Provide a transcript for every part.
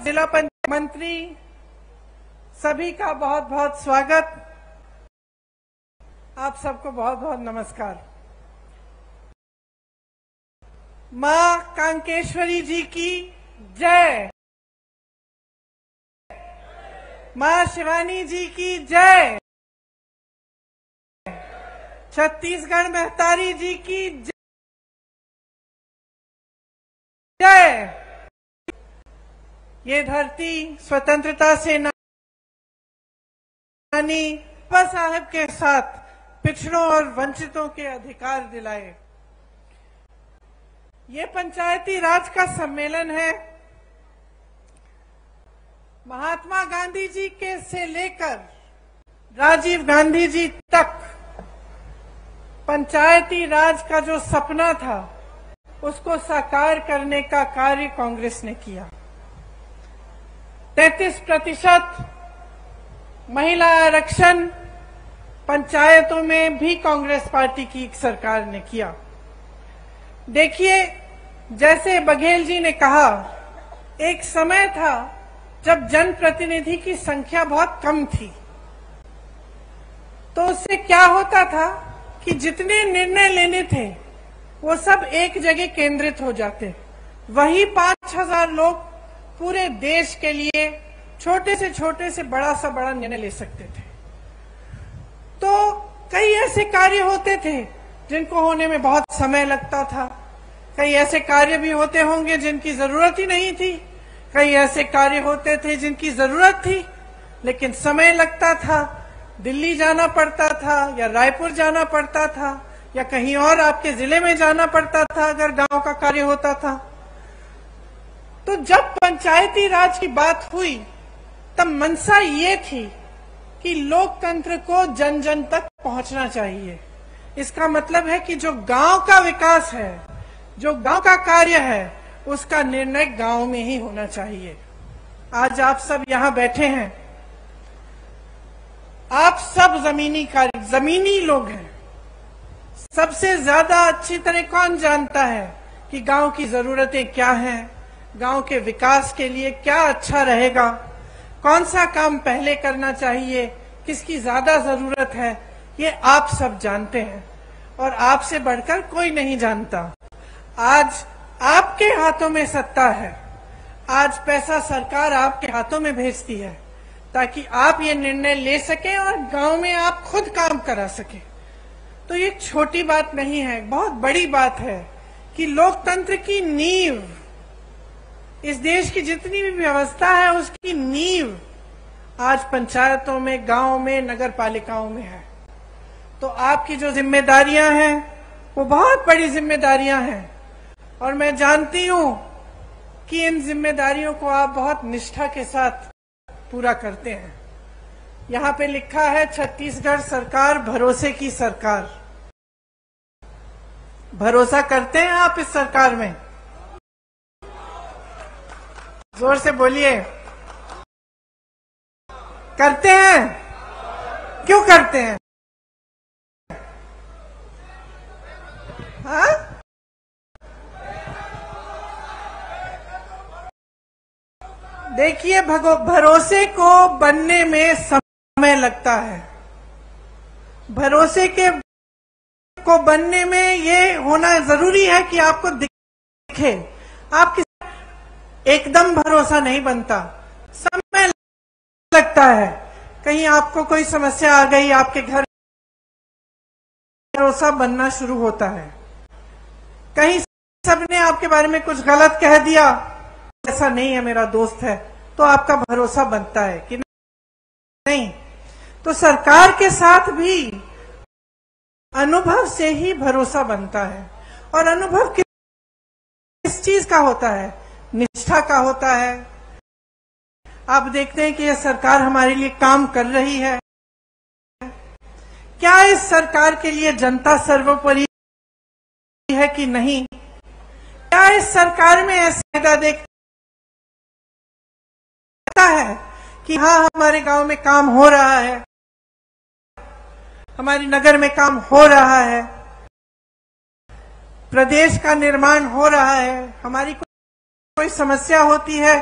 जिला पंचायत मंत्री सभी का बहुत बहुत स्वागत। आप सबको बहुत बहुत नमस्कार। मां कांकेश्वरी जी की जय, मां शिवानी जी की जय, छत्तीसगढ़ महतारी जी की जय। ये धरती स्वतंत्रता सेनानी बाबा साहब के साथ पिछड़ों और वंचितों के अधिकार दिलाए। ये पंचायती राज का सम्मेलन है। महात्मा गांधी जी के से लेकर राजीव गांधी जी तक पंचायती राज का जो सपना था उसको साकार करने का कार्य कांग्रेस ने किया। 33% महिला आरक्षण पंचायतों में भी कांग्रेस पार्टी की सरकार ने किया। देखिए, जैसे बघेल जी ने कहा, एक समय था जब जनप्रतिनिधि की संख्या बहुत कम थी, तो उससे क्या होता था कि जितने निर्णय लेने थे वो सब एक जगह केंद्रित हो जाते। वही 5000 लोग पूरे देश के लिए छोटे से बड़ा निर्णय ले सकते थे। तो कई ऐसे कार्य होते थे जिनको होने में बहुत समय लगता था। कई ऐसे कार्य भी होते होंगे जिनकी जरूरत ही नहीं थी। कई ऐसे कार्य होते थे जिनकी जरूरत थी लेकिन समय लगता था। दिल्ली जाना पड़ता था या रायपुर जाना पड़ता था या कहीं और आपके जिले में जाना पड़ता था अगर गांव का कार्य होता था। तो जब पंचायती राज की बात हुई तब मंशा ये थी कि लोकतंत्र को जन जन तक पहुंचना चाहिए। इसका मतलब है कि जो गांव का विकास है, जो गांव का कार्य है, उसका निर्णय गांव में ही होना चाहिए। आज आप सब यहां बैठे हैं, आप सब जमीनी लोग हैं। सबसे ज्यादा अच्छी तरह कौन जानता है कि गांव की जरूरतें क्या हैं, गांव के विकास के लिए क्या अच्छा रहेगा, कौन सा काम पहले करना चाहिए, किसकी ज्यादा जरूरत है, ये आप सब जानते हैं और आपसे बढ़कर कोई नहीं जानता। आज आपके हाथों में सत्ता है। आज पैसा सरकार आपके हाथों में भेजती है ताकि आप ये निर्णय ले सकें और गांव में आप खुद काम करा सकें। तो ये छोटी बात नहीं है, बहुत बड़ी बात है कि लोकतंत्र की नींव, इस देश की जितनी भी व्यवस्था है उसकी नींव आज पंचायतों में, गांव में, नगर पालिकाओं में है। तो आपकी जो जिम्मेदारियां हैं वो बहुत बड़ी जिम्मेदारियां हैं और मैं जानती हूं कि इन जिम्मेदारियों को आप बहुत निष्ठा के साथ पूरा करते हैं। यहाँ पे लिखा है छत्तीसगढ़ सरकार भरोसे की सरकार। भरोसा करते हैं आप इस सरकार में? जोर से बोलिए, करते हैं? क्यों करते हैं? हाँ? देखिए, भरोसे को बनने में समय लगता है। भरोसे को बनने में ये होना जरूरी है कि आपको दिखे। आपकी एकदम भरोसा नहीं बनता, समय लगता है। कहीं आपको कोई समस्या आ गई आपके घर, भरोसा बनना शुरू होता है। कहीं सबने आपके बारे में कुछ गलत कह दिया, ऐसा नहीं है, मेरा दोस्त है, तो आपका भरोसा बनता है कि नहीं। तो सरकार के साथ भी अनुभव से ही भरोसा बनता है। और अनुभव किस चीज का होता है? निष्ठा का होता है। आप देखते हैं कि यह सरकार हमारे लिए काम कर रही है। क्या इस सरकार के लिए जनता सर्वोपरि है कि नहीं? क्या इस सरकार में ऐसा फायदा देखता है कि हाँ, हमारे गांव में काम हो रहा है, हमारे नगर में काम हो रहा है, प्रदेश का निर्माण हो रहा है, हमारी कोई समस्या होती है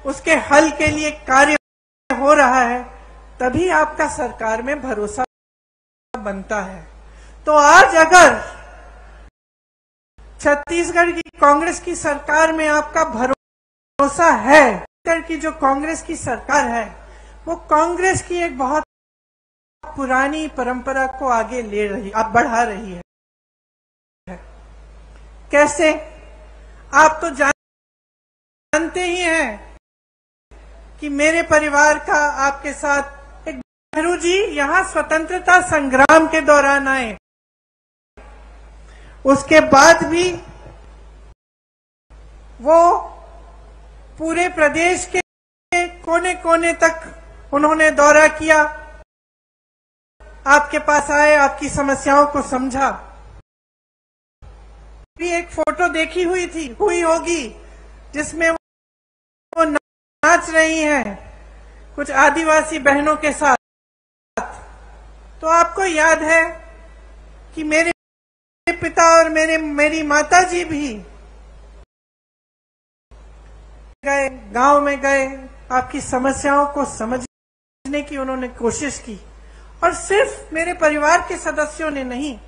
उसके हल के लिए कार्य हो रहा है, तभी आपका सरकार में भरोसा बनता है। तो आज अगर छत्तीसगढ़ की कांग्रेस की सरकार में आपका भरोसा है, छत्तीसगढ़ की जो कांग्रेस की सरकार है वो कांग्रेस की एक बहुत पुरानी परंपरा को आगे ले रही, अब बढ़ा रही है। कैसे? आप तो जानते ही हैं कि मेरे परिवार का आपके साथ एक नेहरू जी यहां स्वतंत्रता संग्राम के दौरान आए, उसके बाद भी वो पूरे प्रदेश के कोने कोने तक उन्होंने दौरा किया, आपके पास आए, आपकी समस्याओं को समझा। भी एक फोटो देखी हुई होगी जिसमें वो नाच रही हैं कुछ आदिवासी बहनों के साथ। तो आपको याद है कि मेरे पिता और मेरी माता जी भी गए, गांव में गए, आपकी समस्याओं को समझने की उन्होंने कोशिश की। और सिर्फ मेरे परिवार के सदस्यों ने नहीं,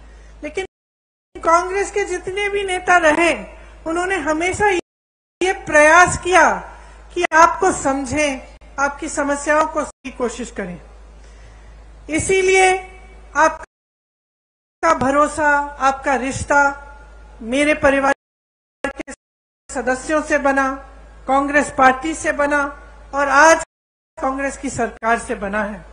लेकिन कांग्रेस के जितने भी नेता रहे, उन्होंने हमेशा ये प्रयास किया कि आपको समझें, आपकी समस्याओं को समझने की कोशिश करें। इसीलिए आपका भरोसा, आपका रिश्ता मेरे परिवार के सदस्यों से बना, कांग्रेस पार्टी से बना और आज कांग्रेस की सरकार से बना है।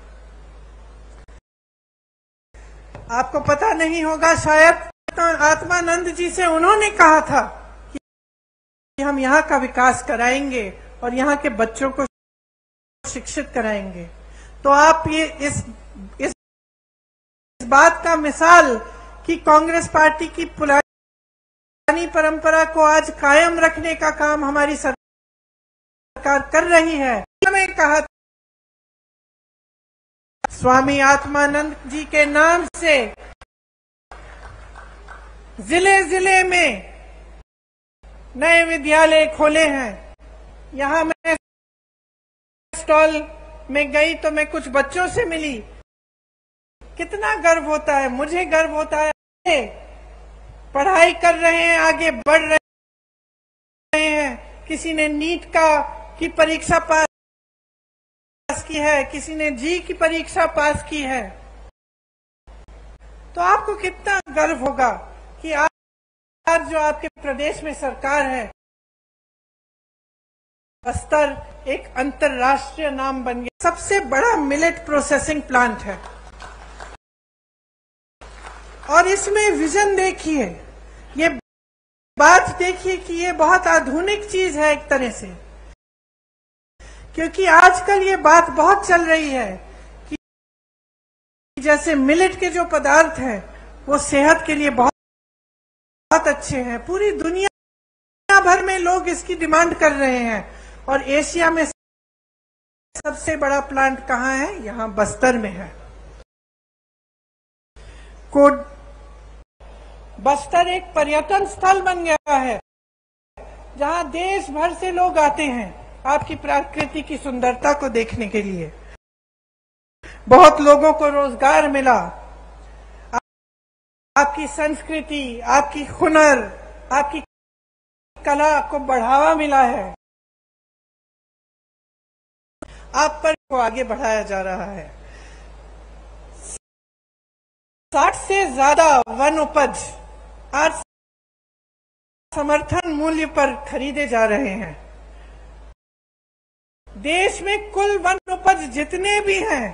आपको पता नहीं होगा शायद, आत्मानंद जी से उन्होंने कहा था कि हम यहाँ का विकास कराएंगे और यहाँ के बच्चों को शिक्षित कराएंगे। तो आप ये इस बात का मिसाल कि कांग्रेस पार्टी की पुरानी परंपरा को आज कायम रखने का काम हमारी सरकार कर रही है। हमें कहा स्वामी आत्मानंद जी के नाम से जिले जिले में नए विद्यालय खोले हैं। यहां मैं स्टॉल में गई तो मैं कुछ बच्चों से मिली, कितना गर्व होता है, मुझे गर्व होता है। पढ़ाई कर रहे हैं, आगे बढ़ रहे हैं। किसी ने नीट की परीक्षा पास की है, किसी ने जी की परीक्षा पास की है। तो आपको कितना गर्व होगा कि आज जो आपके प्रदेश में सरकार है, बस्तर एक अंतर्राष्ट्रीय नाम बन गया, सबसे बड़ा मिलेट प्रोसेसिंग प्लांट है। और इसमें विजन देखिए, ये बात देखिए कि ये बहुत आधुनिक चीज है एक तरह से, क्योंकि आजकल ये बात बहुत चल रही है कि जैसे मिलेट के जो पदार्थ हैं वो सेहत के लिए बहुत अच्छे हैं। पूरी दुनिया भर में लोग इसकी डिमांड कर रहे हैं और एशिया में सबसे बड़ा प्लांट कहाँ है? यहाँ बस्तर में है। बस्तर एक पर्यटन स्थल बन गया है जहाँ देश भर से लोग आते हैं आपकी प्रकृति की सुंदरता को देखने के लिए। बहुत लोगों को रोजगार मिला, आपकी संस्कृति, आपकी हुनर, आपकी कला को बढ़ावा मिला है। आप पर को आगे बढ़ाया जा रहा है। 60 से ज्यादा वन उपज आज समर्थन मूल्य पर खरीदे जा रहे हैं। देश में कुल वन उपज जितने भी हैं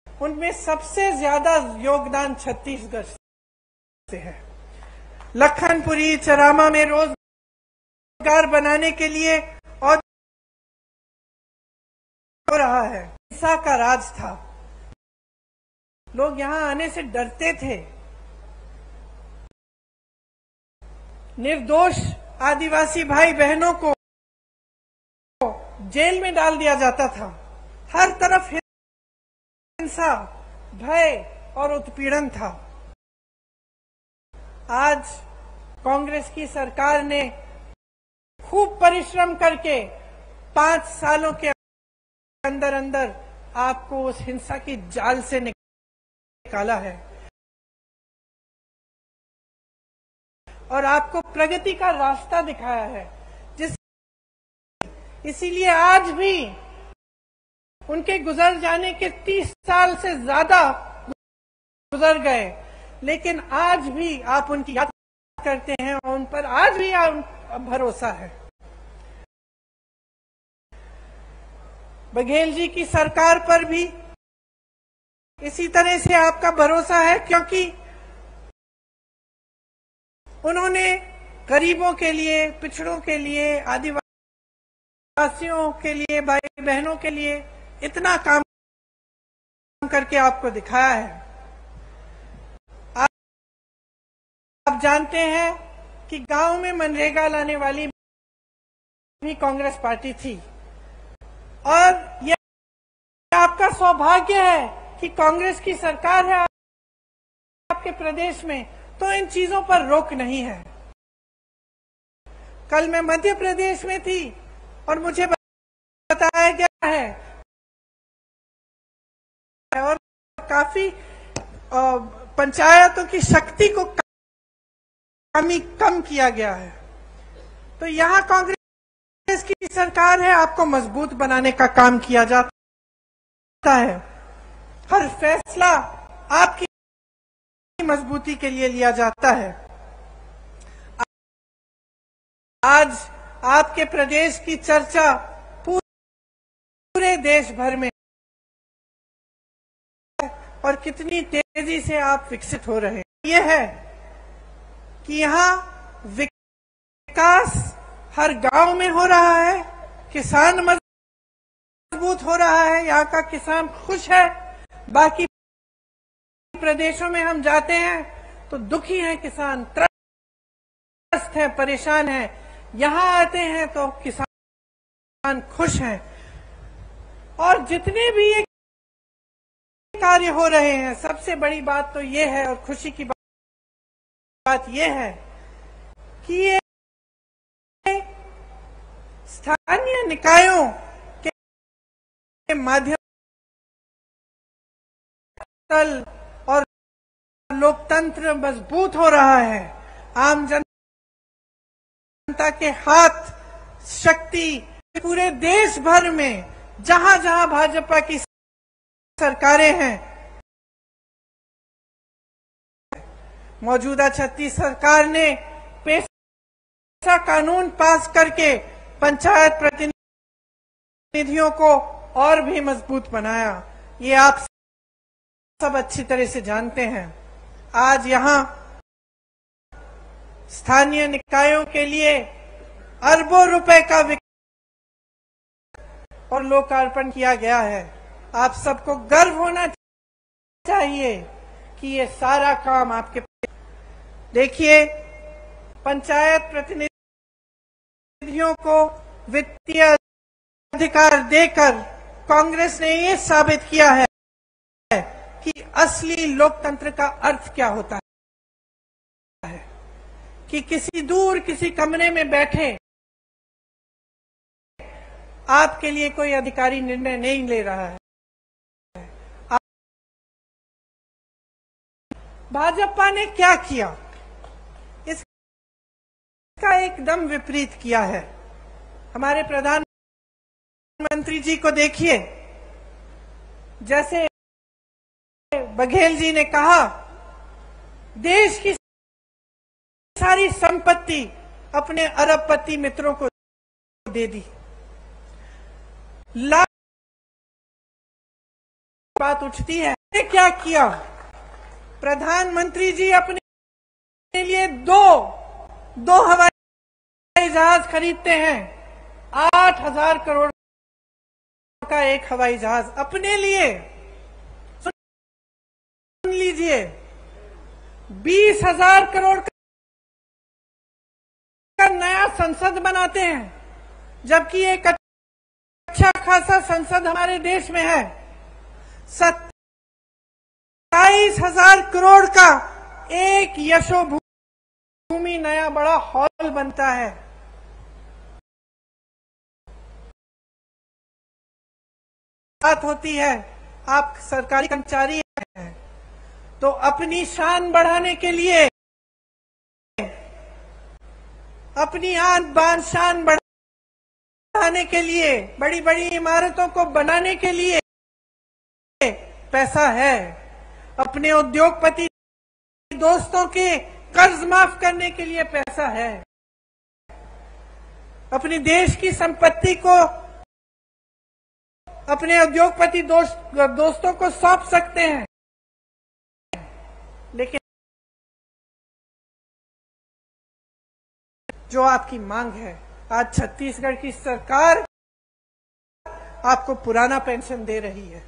उनमें सबसे ज्यादा योगदान छत्तीसगढ़ से है। लखनपुरी चरामा में रोजगार बनाने के लिए और हो रहा है। हिंसा का राज था, लोग यहां आने से डरते थे। निर्दोष आदिवासी भाई बहनों को जेल में डाल दिया जाता था। हर तरफ हिंसा, भय और उत्पीड़न था। आज कांग्रेस की सरकार ने खूब परिश्रम करके 5 सालों के अंदर अंदर आपको उस हिंसा की जाल से निकाला है और आपको प्रगति का रास्ता दिखाया है। इसीलिए आज भी उनके गुजर जाने के 30 साल से ज्यादा गुजर गए, लेकिन आज भी आप उनकी याद करते हैं और उन पर आज भी भरोसा है। बघेल जी की सरकार पर भी इसी तरह से आपका भरोसा है, क्योंकि उन्होंने गरीबों के लिए, पिछड़ों के लिए, आदिवासियों के लिए, भाई बहनों के लिए इतना काम करके आपको दिखाया है। आप जानते हैं कि गांव में मनरेगा लाने वाली भी कांग्रेस पार्टी थी और यह आपका सौभाग्य है कि कांग्रेस की सरकार है आपके प्रदेश में, तो इन चीजों पर रोक नहीं है। कल मैं मध्य प्रदेश में थी और मुझे बताया गया है और काफी पंचायतों की शक्ति को कम किया गया है। तो यहाँ कांग्रेस की सरकार है, आपको मजबूत बनाने का काम किया जाता है। हर फैसला आपकी मजबूती के लिए लिया जाता है। आज आपके प्रदेश की चर्चा पूरे देश भर में और कितनी तेजी से आप विकसित हो रहे हैं। यह है कि यहाँ विकास हर गांव में हो रहा है, किसान मजबूत हो रहा है, यहाँ का किसान खुश है। बाकी प्रदेशों में हम जाते हैं तो दुखी हैं किसान, त्रस्त हैं, परेशान हैं। यहाँ आते हैं तो किसान खुश हैं। और जितने भी ये कार्य हो रहे हैं, सबसे बड़ी बात तो ये है और खुशी की बात यह है कि ये स्थानीय निकायों के माध्यम और लोकतंत्र मजबूत हो रहा है। आम जनता के हाथ शक्ति पूरे देश भर में जहां जहां भाजपा की सरकारें हैं, मौजूदा छत्तीस सरकार ने पेशा कानून पास करके पंचायत प्रतिनिधियों को और भी मजबूत बनाया। ये आप सब अच्छी तरह से जानते हैं। आज यहाँ स्थानीय निकायों के लिए अरबों रुपए का और लोकार्पण किया गया है। आप सबको गर्व होना चाहिए कि ये सारा काम आपके। देखिए, पंचायत प्रतिनिधियों को वित्तीय अधिकार देकर कांग्रेस ने ये साबित किया है कि असली लोकतंत्र का अर्थ क्या होता है, कि किसी कमरे में बैठे आपके लिए कोई अधिकारी निर्णय नहीं ले रहा है। भाजपा ने क्या किया, इसका एकदम विपरीत किया है। हमारे प्रधानमंत्री जी को देखिए, जैसे बघेल जी ने कहा, देश की सारी संपत्ति अपने अरबपति मित्रों को दे दी। लाख बात उठती है, क्या किया प्रधानमंत्री जी? अपने लिए दो हवाई जहाज खरीदते हैं। 8,000 करोड़ का एक हवाई जहाज अपने लिए। सुन लीजिए, 20,000 करोड़ का नया संसद बनाते हैं, जबकि एक अच्छा खासा संसद हमारे देश में है। 27,000 करोड़ का एक यशोभूमि नया बड़ा हॉल बनता है। बात होती है, आप सरकारी कर्मचारी हैं, तो अपनी शान बढ़ाने के लिए, अपनी आन बान शान बढ़ाने के लिए, बड़ी बड़ी इमारतों को बनाने के लिए पैसा है। अपने उद्योगपति दोस्तों के कर्ज माफ करने के लिए पैसा है। अपने देश की संपत्ति को अपने उद्योगपति दोस्तों को सौंप सकते हैं, लेकिन जो आपकी मांग है, आज छत्तीसगढ़ की सरकार आपको पुराना पेंशन दे रही है,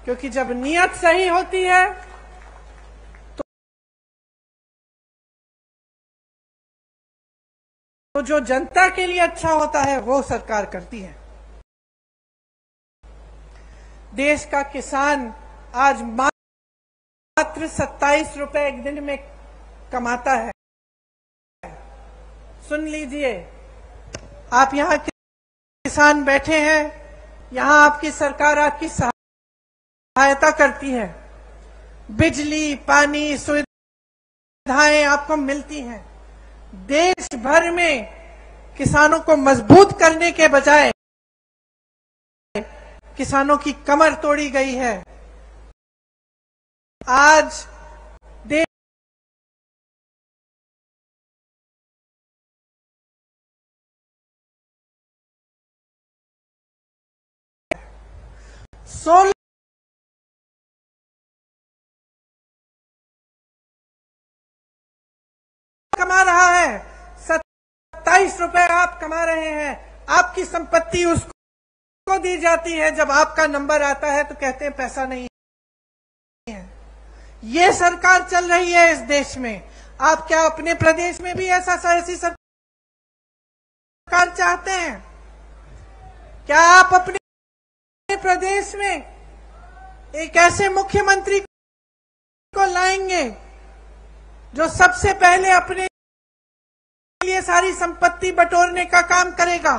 क्योंकि जब नीयत सही होती है तो जो जनता के लिए अच्छा होता है वो सरकार करती है। देश का किसान आज मात्र 27 रुपए एक दिन में कमाता है। सुन लीजिए, आप यहाँ किसान बैठे हैं, यहाँ आपकी सरकार आपकी सहायता करती है, बिजली पानी सुविधाएं आपको मिलती हैं। देश भर में किसानों को मजबूत करने के बजाय किसानों की कमर तोड़ी गई है। आज देश सोलह कमा रहा है, 27 रुपए आप कमा रहे हैं, आपकी संपत्ति उसको दी जाती है। जब आपका नंबर आता है तो कहते हैं पैसा नहीं है। ये सरकार चल रही है इस देश में। आप क्या अपने प्रदेश में भी ऐसी सरकार चाहते हैं? क्या आप अपने प्रदेश में एक ऐसे मुख्यमंत्री को लाएंगे जो सबसे पहले अपने लिए सारी संपत्ति बटोरने का काम करेगा?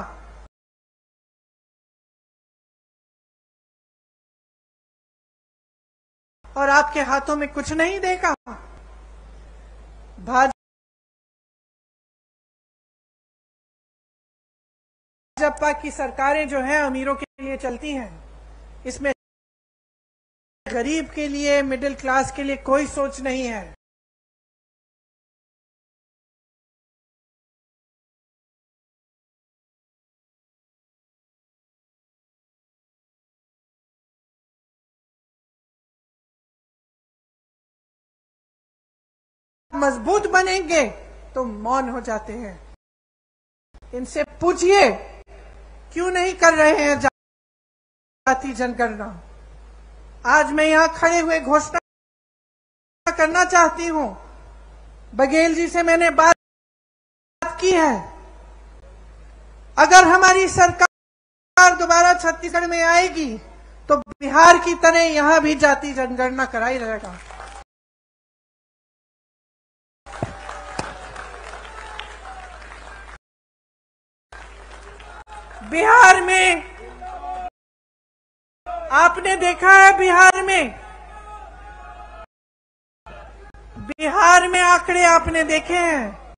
और आपके हाथों में कुछ नहीं देगा? भाजपा की सरकारें जो हैं अमीरों के लिए चलती हैं, इसमें गरीब के लिए, मिडिल क्लास के लिए कोई सोच नहीं है। मजबूत बनेंगे तो मौन हो जाते हैं। इनसे पूछिए क्यों नहीं कर रहे हैं जाति जनगणना। आज मैं यहां खड़े हुए घोषणा करना चाहती हूं, बघेल जी से मैंने बात की है, अगर हमारी सरकार दोबारा छत्तीसगढ़ में आएगी तो बिहार की तरह यहां भी जाति जनगणना कराई रहेगा। बिहार में आपने देखा है, बिहार में आंकड़े आपने देखे हैं,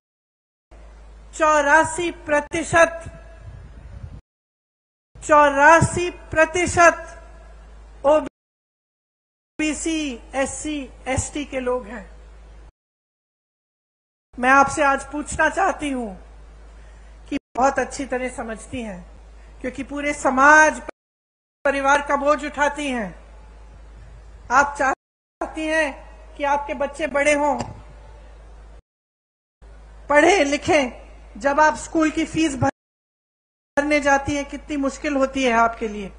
84% ओबीसी, एससी, एसटी के लोग हैं। मैं आपसे आज पूछना चाहती हूं कि बहुत अच्छी तरह समझती हैं, क्योंकि पूरे समाज परिवार का बोझ उठाती हैं। आप चाहती हैं कि आपके बच्चे बड़े हों, पढ़े लिखें। जब आप स्कूल की फीस भरने जाती हैं कितनी मुश्किल होती है आपके लिए।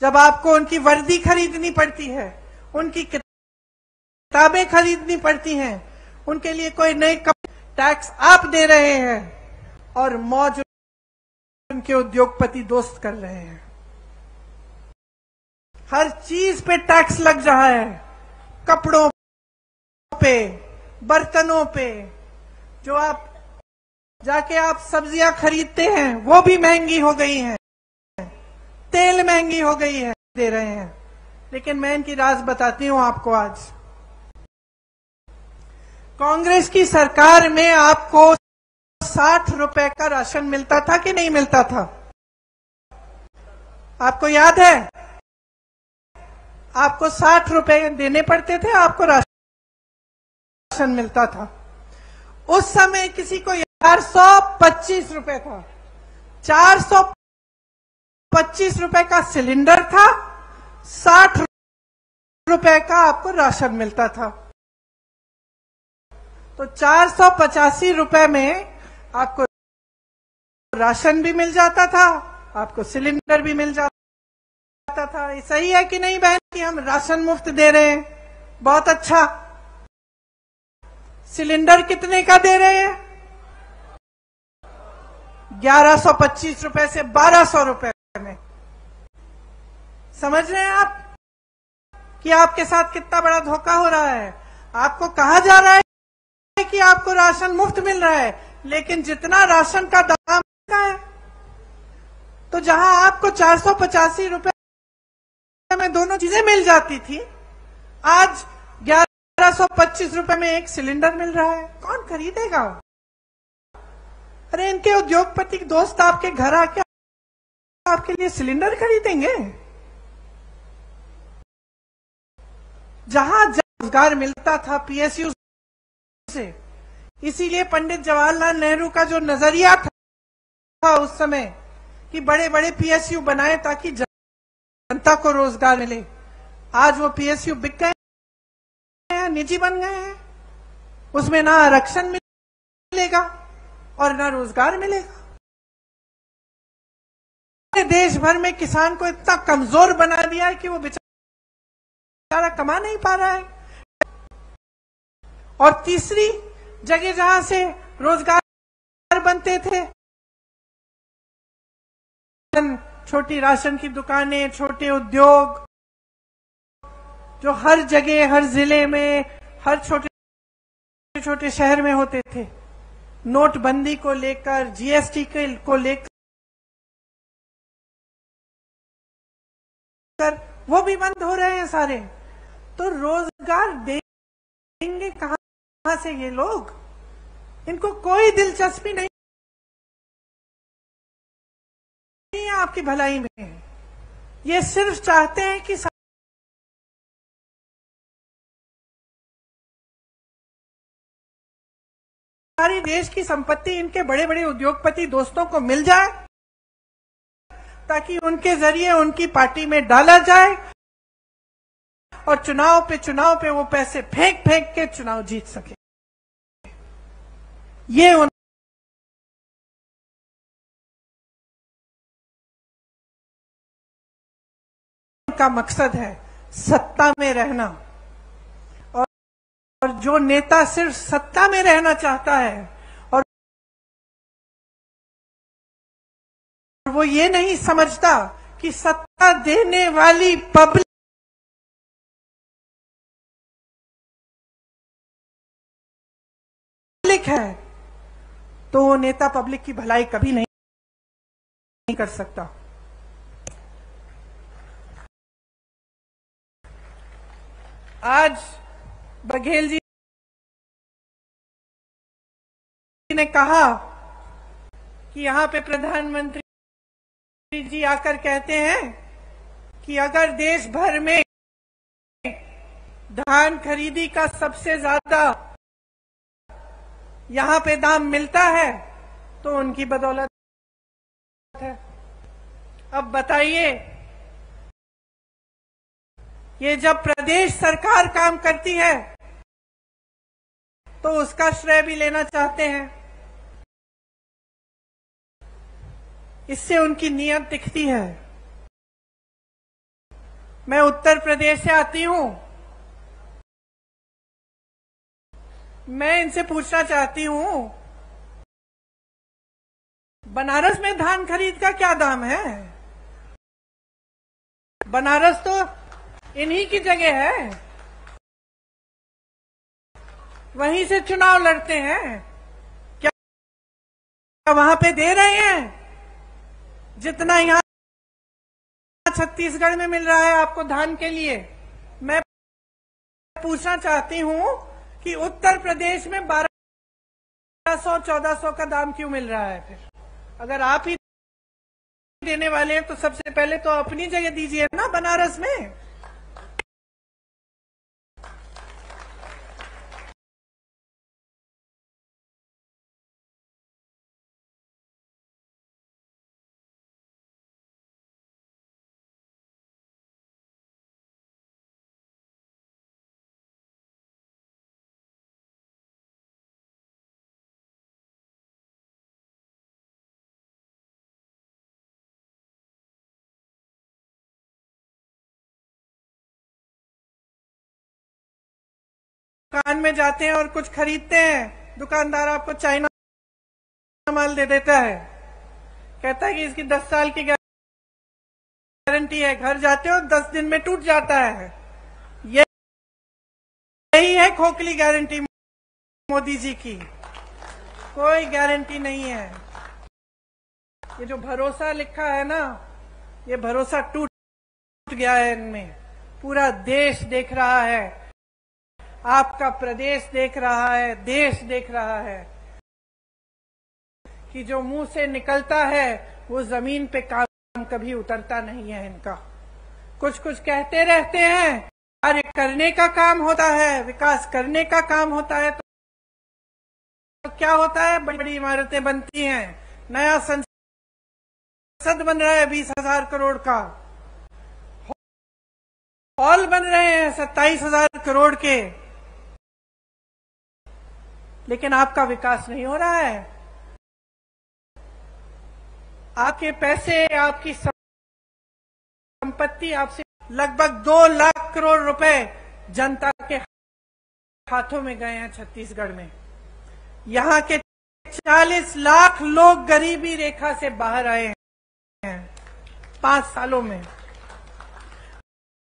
जब आपको उनकी वर्दी खरीदनी पड़ती है, उनकी किताबें खरीदनी पड़ती हैं, उनके लिए कोई नए टैक्स आप दे रहे हैं और मौज उनके उद्योगपति दोस्त कर रहे हैं। हर चीज पे टैक्स लग रहा है, कपड़ों पे, बर्तनों पे। जो आप जाके आप सब्जियां खरीदते हैं वो भी महंगी हो गई हैं, तेल महंगी हो गई है, दे रहे हैं। लेकिन मैं इनकी राज बताती हूं आपको। आज कांग्रेस की सरकार में आपको 60 रुपए का राशन मिलता था कि नहीं मिलता था? आपको याद है? आपको 60 रुपए देने पड़ते थे, आपको राशन मिलता था। उस समय किसी को 425 रुपए था। 425 रुपए का सिलेंडर था, 60 रुपए का आपको राशन मिलता था। तो 485 रुपए में आपको राशन भी मिल जाता था, आपको सिलेंडर भी मिल जाता था। ये सही है कि नहीं बहन कि हम राशन मुफ्त दे रहे हैं? बहुत अच्छा। सिलेंडर कितने का दे रहे हैं? 1125 रुपए से 1200 रुपए में। समझ रहे हैं आप कि आपके साथ कितना बड़ा धोखा हो रहा है? आपको कहा जा रहा है कि आपको राशन मुफ्त मिल रहा है, लेकिन जितना राशन का दाम का है, तो जहां आपको 485 रुपए में दोनों चीजें मिल जाती थी, आज 1125 रुपए में एक सिलेंडर मिल रहा है। कौन खरीदेगा? अरे इनके उद्योगपति दोस्त आपके घर आके आपके लिए सिलेंडर खरीदेंगे? जहां रोजगार मिलता था पीएसयू से, इसीलिए पंडित जवाहरलाल नेहरू का जो नजरिया था उस समय कि बड़े बड़े पीएसयू बनाए ताकि जनता को रोजगार मिले, आज वो पीएसयू बिक गए हैं, निजी बन गए हैं। उसमें ना आरक्षण मिलेगा और ना रोजगार मिलेगा। देश भर में किसान को इतना कमजोर बना दिया है कि वो बेचारा कमा नहीं पा रहा है। और तीसरी जगह जहां से रोजगार बनते थे, छोटी राशन की दुकानें, छोटे उद्योग जो हर जगह, हर जिले में, हर छोटे छोटे शहर में होते थे, नोटबंदी को लेकर, जीएसटी को लेकर वो भी बंद हो रहे हैं सारे। तो रोजगार देंगे कहां से ये लोग? इनको कोई दिलचस्पी नहीं है आपकी भलाई में। ये सिर्फ चाहते हैं कि सारी देश की संपत्ति इनके बड़े बड़े उद्योगपति दोस्तों को मिल जाए, ताकि उनके जरिए उनकी पार्टी में डाला जाए और चुनाव पे वो पैसे फेंक फेंक के चुनाव जीत सके। ये उनका मकसद है, सत्ता में रहना। और जो नेता सिर्फ सत्ता में रहना चाहता है और वो ये नहीं समझता कि सत्ता देने वाली पब्लिक है, तो वो नेता पब्लिक की भलाई कभी नहीं कर सकता। आज बघेल जी ने कहा कि यहां पे प्रधानमंत्री जी आकर कहते हैं कि अगर देश भर में धान खरीदी का सबसे ज्यादा यहां पे दाम मिलता है तो उनकी बदौलत है। अब बताइए, ये जब प्रदेश सरकार काम करती है तो उसका श्रेय भी लेना चाहते हैं। इससे उनकी नीयत दिखती है। मैं उत्तर प्रदेश से आती हूं, मैं इनसे पूछना चाहती हूं, बनारस में धान खरीद का क्या दाम है? बनारस तो इन्हीं की जगह है, वहीं से चुनाव लड़ते हैं। वहां पे दे रहे हैं जितना यहाँ छत्तीसगढ़ में मिल रहा है आपको धान के लिए? मैं पूछना चाहती हूं कि उत्तर प्रदेश में 1200-1400 का दाम क्यों मिल रहा है? फिर अगर आप ही देने वाले हैं तो सबसे पहले तो अपनी जगह दीजिए ना बनारस में। दुकान में जाते हैं और कुछ खरीदते हैं, दुकानदार आपको चाइना माल दे देता है, कहता है कि इसकी 10 साल की गारंटी है। घर जाते हो 10 दिन में टूट जाता है। यही है खोखली गारंटी मोदी जी की, कोई गारंटी नहीं है। ये जो भरोसा लिखा है ना, ये भरोसा टूट गया है इनमें। पूरा देश देख रहा है, आपका प्रदेश देख रहा है, देश देख रहा है कि जो मुंह से निकलता है वो जमीन पे काम कभी उतरता नहीं है इनका। कुछ कुछ कहते रहते हैं, कार्य करने का काम होता है, विकास करने का काम होता है, तो क्या होता है? बड़ी बड़ी इमारतें बनती हैं, नया संसद बन रहा है 20,000 करोड़ का, हॉल बन रहे हैं 27,000 करोड़ के, लेकिन आपका विकास नहीं हो रहा है। आपके पैसे, आपकी संपत्ति, आपसे लगभग 2 लाख करोड़ रुपए जनता के हाथों में गए हैं छत्तीसगढ़ में। यहां के 40 लाख लोग गरीबी रेखा से बाहर आए हैं 5 सालों में।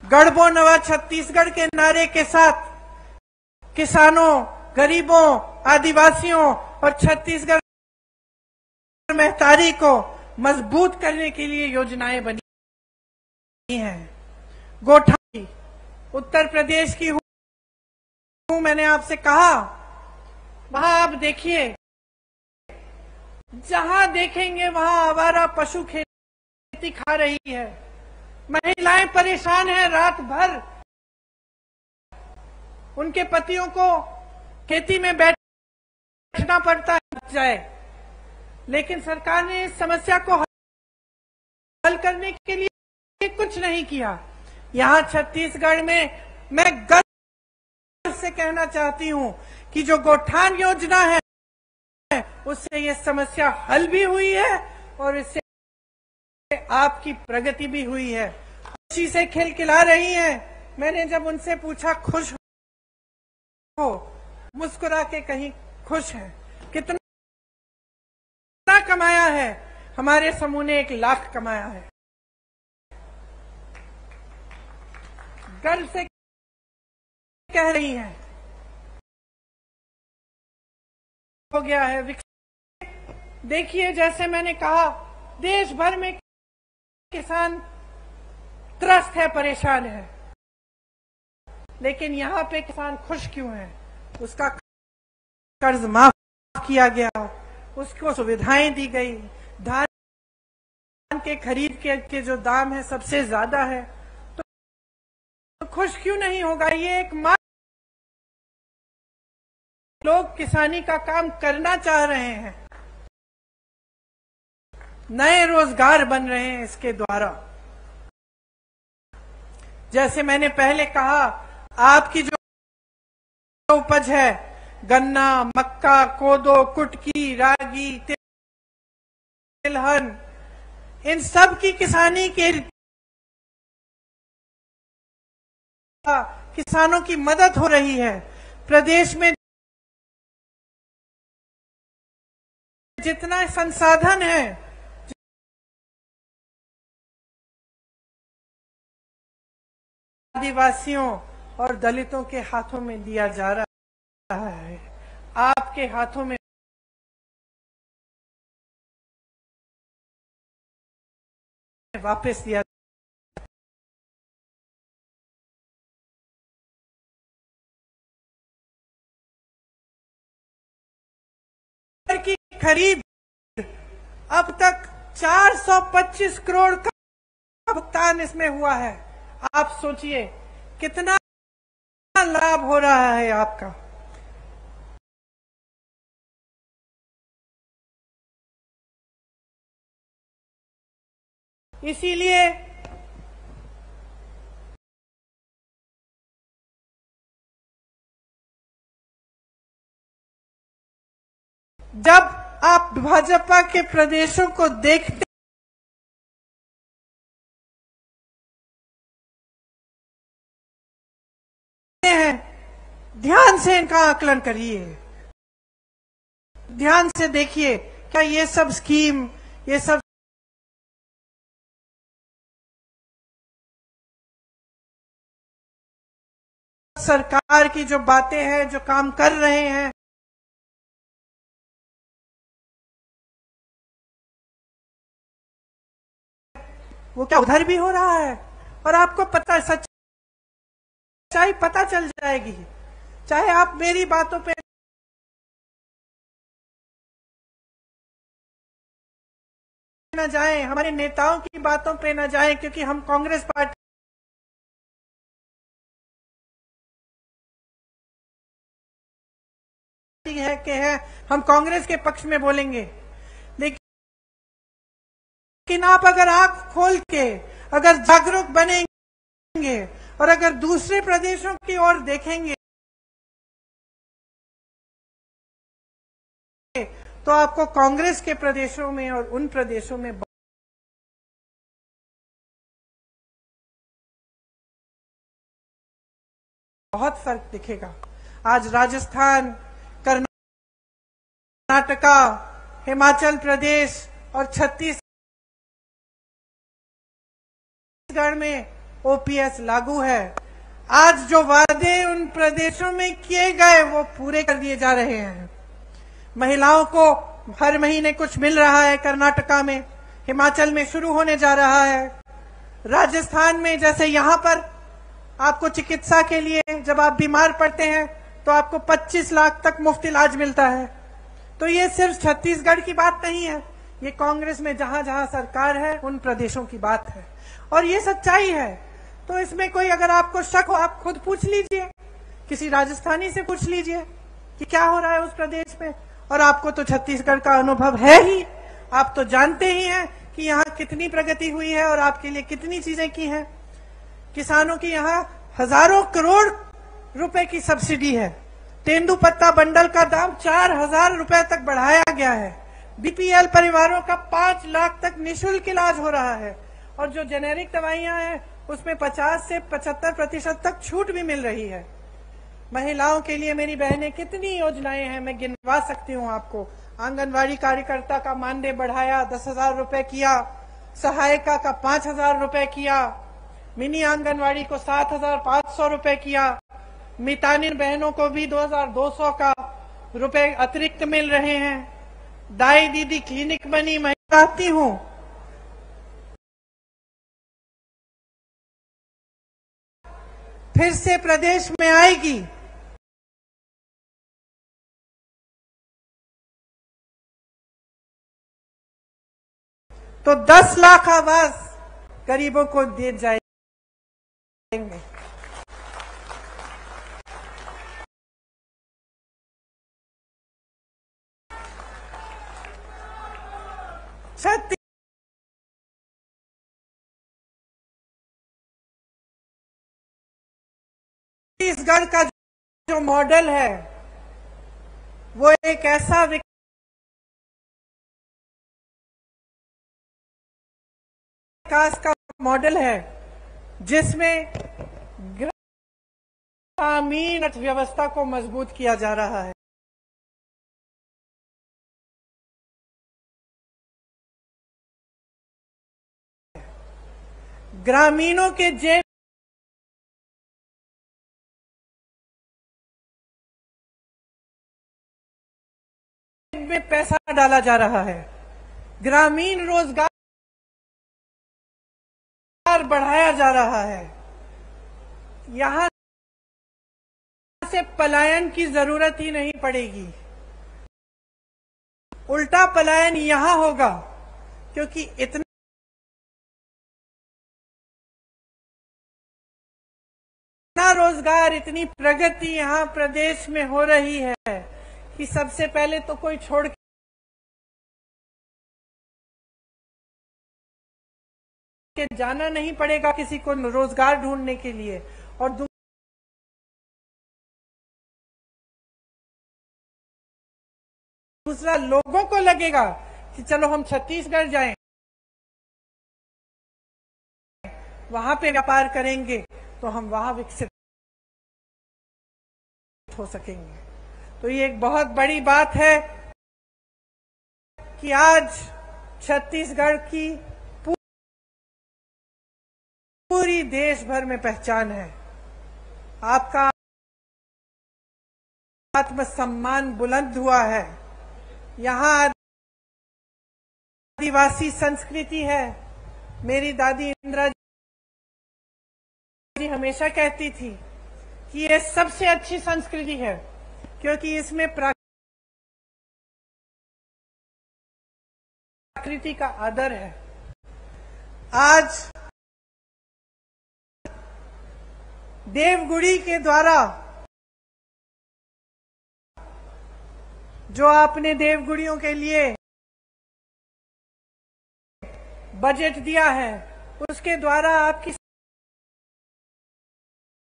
गढ़बो नवा छत्तीसगढ़ के नारे के साथ किसानों, गरीबों, आदिवासियों और छत्तीसगढ़ महतारी को मजबूत करने के लिए योजनाएं बनी हैं। गोठा उत्तर प्रदेश की हूं, मैंने आपसे कहा, वहां आप देखिए, जहां देखेंगे वहां आवारा पशु खेती खा रही है। महिलाएं परेशान हैं, रात भर उनके पतियों को खेती में बैठना पड़ता है, लेकिन सरकार ने इस समस्या को हल करने के लिए कुछ नहीं किया। यहां छत्तीसगढ़ में मैं गर्व से कहना चाहती हूं कि जो गौठान योजना है उससे ये समस्या हल भी हुई है और इससे आपकी प्रगति भी हुई है। खुशी से खिलखिला रही हैं। मैंने जब उनसे पूछा खुश हो, मुस्कुरा के कहीं खुश है। कितना कमाया है? हमारे समूह ने 1 लाख कमाया है। गर्व से कह रही हैं, हो गया है। देखिए, जैसे मैंने कहा, देश भर में किसान त्रस्त है, परेशान है, लेकिन यहां पे किसान खुश क्यों है? उसका कर्ज माफ किया गया, उसको सुविधाएं दी गई, धान के खरीद के जो दाम है सबसे ज्यादा है, तो खुश क्यों नहीं होगा? ये एक लोग किसानी का काम करना चाह रहे हैं, नए रोजगार बन रहे हैं इसके द्वारा। जैसे मैंने पहले कहा, आपकी जो उपज है, गन्ना, मक्का, कोदो, कुटकी, रागी, तिलहन, इन सब की किसानी के किसानों की मदद हो रही है। प्रदेश में जितना संसाधन है, आदिवासियों और दलितों के हाथों में दिया जा रहा है, आपके हाथों में वापस दिया की खरीद अब तक 425 करोड़ का भुगतान इसमें हुआ है। आप सोचिए कितना लाभ हो रहा है आपका। इसीलिए जब आप भाजपा के प्रदेशों को देखते हैं, ध्यान से इनका आकलन करिए, ध्यान से देखिए क्या ये सब स्कीम, ये सब सरकार की जो बातें हैं, जो काम कर रहे हैं, वो क्या उधर भी हो रहा है। और आपको पता है, सच्चाई पता चल जाएगी, चाहे आप मेरी बातों पे न जाएं, हमारे नेताओं की बातों पे न जाएं, क्योंकि हम कांग्रेस पार्टी है के हैं, हम कांग्रेस के पक्ष में बोलेंगे। लेकिन आप अगर आंख खोल के अगर जागरूक बनेंगे और अगर दूसरे प्रदेशों की ओर देखेंगे तो आपको कांग्रेस के प्रदेशों में और उन प्रदेशों में बहुत फर्क दिखेगा। आज राजस्थान, कर्नाटका, हिमाचल प्रदेश और छत्तीसगढ़ में ओपीएस लागू है। आज जो वादे उन प्रदेशों में किए गए वो पूरे कर दिए जा रहे हैं। महिलाओं को हर महीने कुछ मिल रहा है कर्नाटका में, हिमाचल में शुरू होने जा रहा है। राजस्थान में जैसे यहां पर आपको चिकित्सा के लिए जब आप बीमार पड़ते हैं तो आपको 25 लाख तक मुफ्त इलाज मिलता है। तो ये सिर्फ छत्तीसगढ़ की बात नहीं है, ये कांग्रेस में जहां जहां सरकार है उन प्रदेशों की बात है और ये सच्चाई है। तो इसमें कोई अगर आपको शक हो, आप खुद पूछ लीजिए, किसी राजस्थानी से पूछ लीजिए कि क्या हो रहा है उस प्रदेश में। और आपको तो छत्तीसगढ़ का अनुभव है ही, आप तो जानते ही हैं कि यहाँ कितनी प्रगति हुई है और आपके लिए कितनी चीजें की हैं। किसानों की यहाँ हजारों करोड़ रुपए की सब्सिडी है। तेंदुपत्ता बंडल का दाम 4,000 रुपए तक बढ़ाया गया है। बीपीएल परिवारों का 5 लाख तक निःशुल्क इलाज हो रहा है और जो जेनेरिक दवाइयां हैं उसमें 50 से 75% तक छूट भी मिल रही है। महिलाओं के लिए मेरी बहनें कितनी योजनाएं हैं, मैं गिनवा सकती हूँ आपको। आंगनवाड़ी कार्यकर्ता का मानदेय बढ़ाया, 10,000 रुपए किया, सहायिका का 5,000 रुपए किया, मिनी आंगनवाड़ी को 7,500 रुपए किया, मितानिन बहनों को भी 2,200 का रुपए अतिरिक्त मिल रहे हैं। दाई दीदी क्लिनिक बनी। मैं चाहती हूँ फिर से प्रदेश में आएगी तो 10 लाख आवास गरीबों को दिए जाएंगे। छत्तीसगढ़ का जो मॉडल है वो एक ऐसा विकास का मॉडल है जिसमें ग्रामीण अर्थव्यवस्था को मजबूत किया जा रहा है। ग्रामीणों के जेब में पैसा डाला जा रहा है। ग्रामीण रोजगार बढ़ाया जा रहा है। यहां से पलायन की जरूरत ही नहीं पड़ेगी, उल्टा पलायन यहां होगा, क्योंकि इतना रोजगार, इतनी प्रगति यहां प्रदेश में हो रही है कि सबसे पहले तो कोई छोड़ के जाना नहीं पड़ेगा किसी को रोजगार ढूंढने के लिए, और दूसरा लोगों को लगेगा कि चलो हम छत्तीसगढ़ जाएं, वहां पे व्यापार करेंगे तो हम वहां विकसित हो सकेंगे। तो ये एक बहुत बड़ी बात है कि आज छत्तीसगढ़ की पूरी देश भर में पहचान है। आपका आत्मसम्मान बुलंद हुआ है। यहाँ आदिवासी संस्कृति है। मेरी दादी इंदिरा जी हमेशा कहती थी कि ये सबसे अच्छी संस्कृति है, क्योंकि इसमें प्रकृति का आदर है। आज देवगुड़ी के द्वारा जो आपने देवगुड़ियों के लिए बजट दिया है, उसके द्वारा आपकी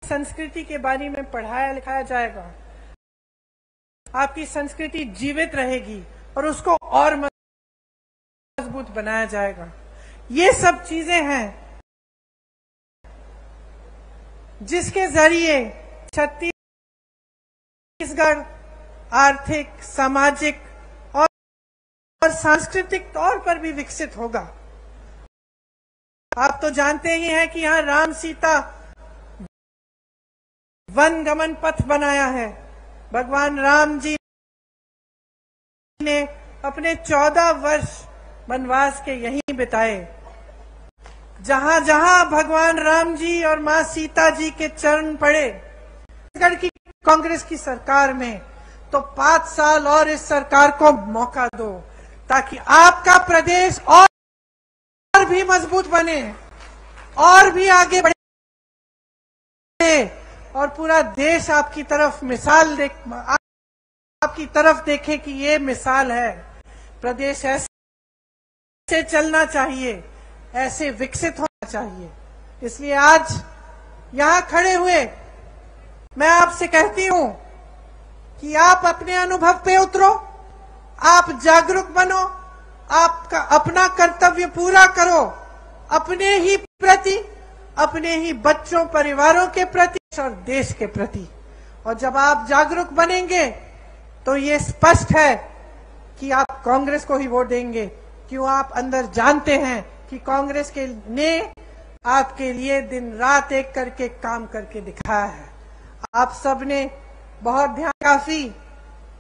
संस्कृति के बारे में पढ़ाया लिखाया जाएगा। आपकी संस्कृति जीवित रहेगी और उसको और मजबूत बनाया जाएगा। ये सब चीजें हैं जिसके जरिए छत्तीसगढ़ आर्थिक, सामाजिक और सांस्कृतिक तौर पर भी विकसित होगा। आप तो जानते ही हैं कि यहाँ राम सीता वन गमन पथ बनाया है। भगवान राम जी ने अपने 14 वर्ष वनवास के यहीं बिताए। जहां जहां भगवान राम जी और मां सीता जी के चरण पड़े छत्तीसगढ़ की कांग्रेस की सरकार में, तो 5 साल और इस सरकार को मौका दो, ताकि आपका प्रदेश और भी मजबूत बने, और भी आगे बढ़े, और पूरा देश आपकी तरफ आपकी तरफ देखे कि ये मिसाल है। प्रदेश ऐसे चलना चाहिए, ऐसे विकसित होना चाहिए। इसलिए आज यहां खड़े हुए मैं आपसे कहती हूं कि आप अपने अनुभव पे उतरो, आप जागरूक बनो, आपका अपना कर्तव्य पूरा करो, अपने ही प्रति, अपने ही बच्चों, परिवारों के प्रति और देश के प्रति। और जब आप जागरूक बनेंगे तो ये स्पष्ट है कि आप कांग्रेस को ही वोट देंगे। क्यों? आप अंदर जानते हैं कि कांग्रेस के ने आपके लिए दिन रात एक करके काम करके दिखाया है। आप सबने बहुत ध्यान, काफी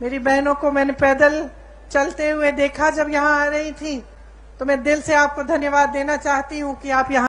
मेरी बहनों को मैंने पैदल चलते हुए देखा जब यहाँ आ रही थी, तो मैं दिल से आपको धन्यवाद देना चाहती हूँ कि आप यहाँ